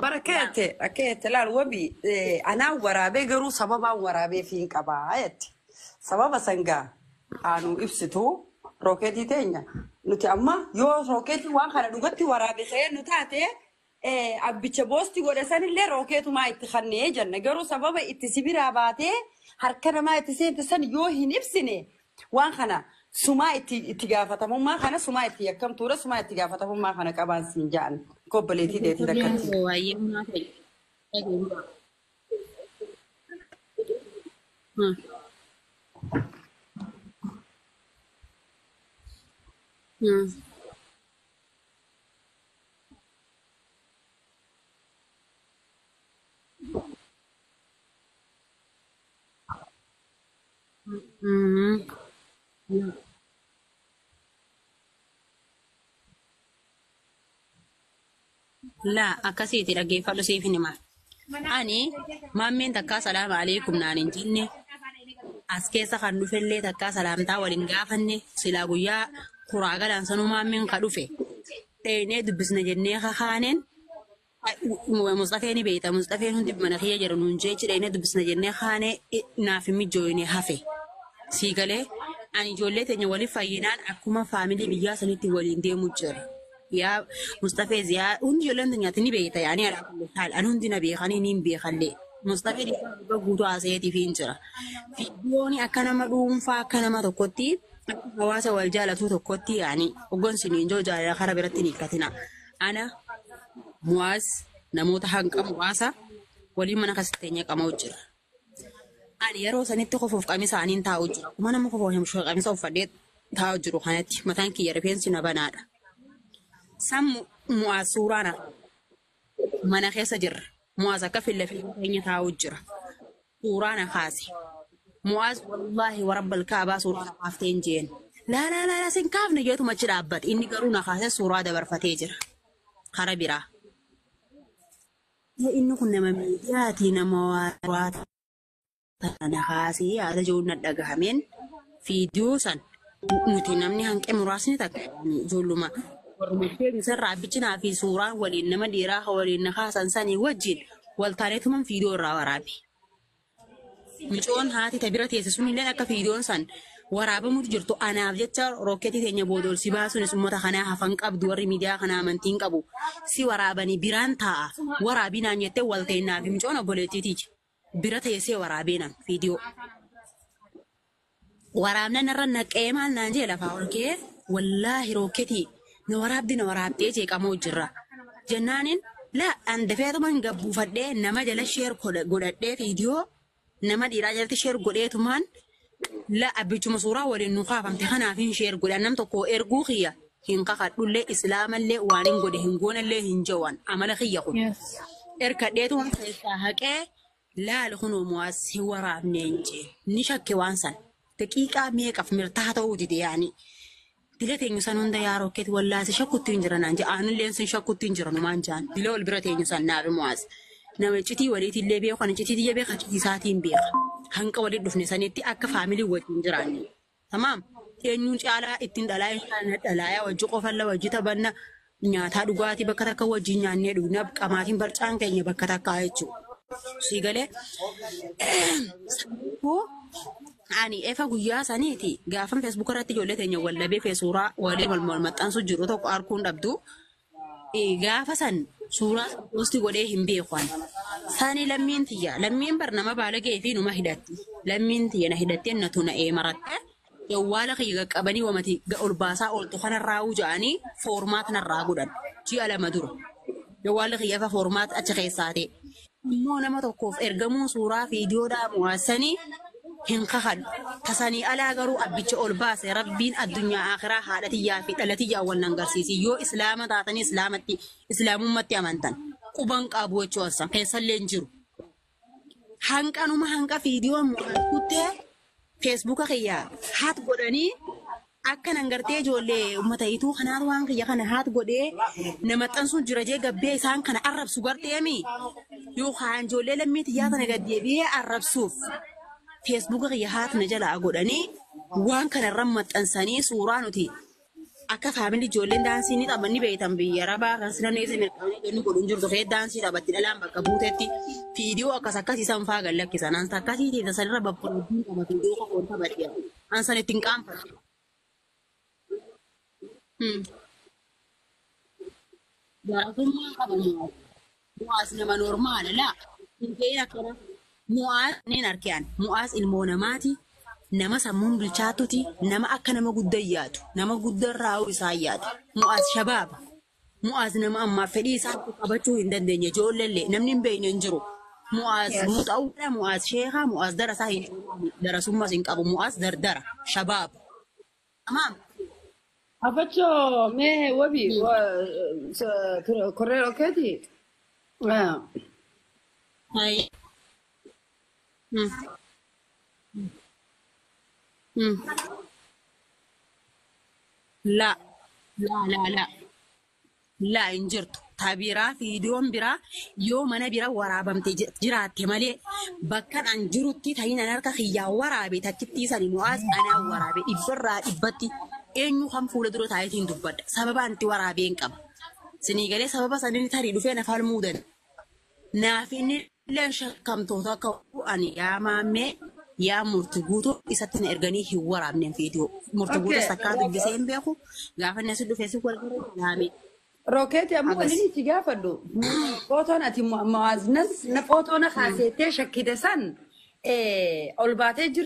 بركات لا الوبي أنا ورابي قرو سببا ورابي فين كبايت سببا سنجا أنو إبسطو روكيتي تانيا نتي أما يو روكيتي وانخنا نغتي ورابي خير نتاتي أبيتش بوستي ورساني اللي روكيتو ما يتخنيه جنة قرو سببا اتسيبي راباتي هركنا ما يتسين تسان يوهي نفسني وانخنا سما اتقافتهم ما خنا سما اتيكم تورا سما اتقافتهم ما خنا كبان سنجان كوبليتي ديتي دكتي لا أكاسيتي لقي فلوسي في نما أني ما من تكا سلام عليكم نانين جنة أسكيسا خندو فلي تكا سلام تا ولين غافني سلا غويا قراغا لانسانو ما من قدوفي تيني دبسنا جنة خانين مصطفى بيتا مصطفى هندي بمناخية جرنون جيش تيني دبسنا جنة خاني نافي مجويني هافي سيغالي أني جولي تيني ولي فاينان أكوما فاميلي بيا سنتي ولين دي مجر يا مصطفى زياد هندي يولن دنيا تني بيتا يعني على كل حال أنا هندي نبي خاني نيم بي خلي مصطفى دي بقولوا عزيتي في إنجرا في دوني أكنا مدوم فأكنا ما تقطي هواسة والجالة تقطي يعني وقول سنين جو جالة خرب رتني كتنا أنا مواز نموت حق مواسة ولي من خستني كموجر أنا يروح سنتي خوف قميص عنين تاوجر وما أنا مخوفه مش قميص أو فديت تاوجر خانتي مثلا كي يرفين سنا بنادا سام مؤاسورانا mana keessa jirra mu'aaz akka filla keenya taa'u jira suuraana kaase mu'aaz wallahi warabbal kaabaa suuraana kaafteen jeen la sin kaafne jeetu machi dhaabbat inni garuu na kaase suuraa dabarfatee jira kara biraa inni kun nama miidiyaati nama waaraata tana kaasee yaada joonna dhagahameen fiidiyoo san nuti namni hanqee muraasni takka ijoolluma warmufeen sarraa bichinaa fi suuraan waliin nama dhiiraa waliin na kaasan sanii wajjin waltaaneetuman fiidiyoo irraa waraabe. Micoon haati tabira teesse sunillee akka fiidiyoon san waraabamutu jirtu anaaf jecha rooketii teenya boodolsi baasuunis uummata kanaa hafan qabdu warri miidiyaa kanaa amantiin qabu si waraabanii biraan taa'a waraabinaan jettee walteennaaf micoon obboleettiiti bira teessee waraabeenan fiidiyoo. Waraabna narra naqee maal naan jee lafaa olkee wallaahi rooketii na waraabdee jeeqamoo jirra jennaanin la andafeetuman gabbuufadhee nama jala sheer godhadhee fiidiyoo nama dhiiraa jalatti sheer godheetumaan la abbichuma suuraa waliin nu kaafamte kanaafin sheer godhan nam tokko erguu kiyya hin kakadhullee islaamallee waan hin godhe hin goonallee hin jawan amala kiyya kun erkadheetuman keessaa haqee laal kunuu muwaas hin waraabneen jee ni shakke waan san daqiiqaa meeqaf mirtaa ta'uu dide yaani dilatee nyusan hunda yaa rookeeti wallaasi shakkutti hin jiran jee aanulleen sin shakkutti hin jiran maan jaan dila ol bira tee nyusan naabe muwaas nama citii waliitillee beeku kan citiitii beeka citii isaatiin beeka hanqa walii dhufne sanitti akka faamilii wajjin jiraanne tamaam eenyuun caalaa ittiin dhalaayaa wajji qofalla wajji taphanna nyaataa dhugaatii bakka takka wajjin nyaannee dhugna qamaatiin barcaan keenya bakka takkaa jechuudha siigalee ani efa guyyaa saniiti gaafan Facebook irratti ijoollee teenya wallabee fi suuraa waliin wal maxxansu jiru tokko arkuun dhabdu gaafa san suuraa posti godhee hin beekan sani lammiin bar nama baalagee fi numa hidhatti lammiin tiyya na hidhattee na tuna maratte yawwaala kiyya qabanii wamati ol baasaa oltu kanarraa wuja'anii foormaat narraa godhan ji'a lama dura yawwaala kiyya fa foormaat achi keessaate immoo nama tokkoof ergamuu suuraa fiidiyoodhaa muwaasanii hin kakad tasanii alaa garuu abbicha ol baase rabbiin addunyaa akhiraa haadhatiyyaa fi dhalatiyyaa wal nangarsiisi yoo islaama taatanii islaamummatti amantan quban qabu jechuun san keessallee hin jiru hanqanuma hanqa fiidiyoon kuttee feesbuuka kiyyaa haat godhanii akka nangartee ijoollee uummata ituu kanaatu waan kiyya kana haat godhee nama xansuun jira jee gabbee isaan kana arrabsu garteemi yookaan ijoollee lammiitiyyaa kana gaddeebi'ee arrabsuuf Facebook kiyya haat na jala godhanii waan kana irra maxxansanii suuraa nuti akka faamilii ijoolleen daansii ni taphanni beektan biyya rabaa kan sinan eessa mirqaanii jennu godhuun jirtu kee daansii taphatti dhalaan bakka buutetti fiidiyoo akkas isaan faa gallakkisan ansa akkasii ta'e sanirra babbareeduun qaba fiidiyoo qofoon taphatti ansan ittiin qaanfatu. Garaagarummaa qaba mu'aas nama normaala laa hin ta'in akkana mu'aas niin arkeen mu'aas ilmoo namaati. Nama sammuun bilchaatuti nama akka nama guddaa yaadu nama guddaa raawuu isaa yaadu mu'aas shabaaba mu'aas nama ammaa fedhii isaa qabachuu hin dandeenye ijoollee namni hin beekne hin jiru mu'aas muxa'uudha mu'aas sheekaa mu'aas darasaa hin darasummas hin qabu mu'aas dardara shabaaba. Tamaam. Afacho me wabi correo keti. Hai. La hin jirtu. Tabiraa fiidiyoon biraa yoo mana bira waraabamte jiraatte malee bakka an jirutti ta'iin an harka kiyyaa waraabe takkitti sani mu'aas anaa waraabe dhibbarraa dhibbatti eenyu kan fuula dura taayitiin dubbadda sababa anti waraabeen qaba. Sinii galee sababa sanin tarii dhufee na falmuu dan. Naaf inni illee shakkamtoota akka ani yaa maammee yaa murti guutuu isatti na erganii hin waraabneen fiidiyoo. Murti guutuu sakkaa dubbisee hin beeku gaafa inni asii dhufee si walgaruu naame. Rokeeti ammoo waliin itti gaafadhu. Footoon ati mu'aaznas na footoon haaseettee shakkide san ol baatee jirtu.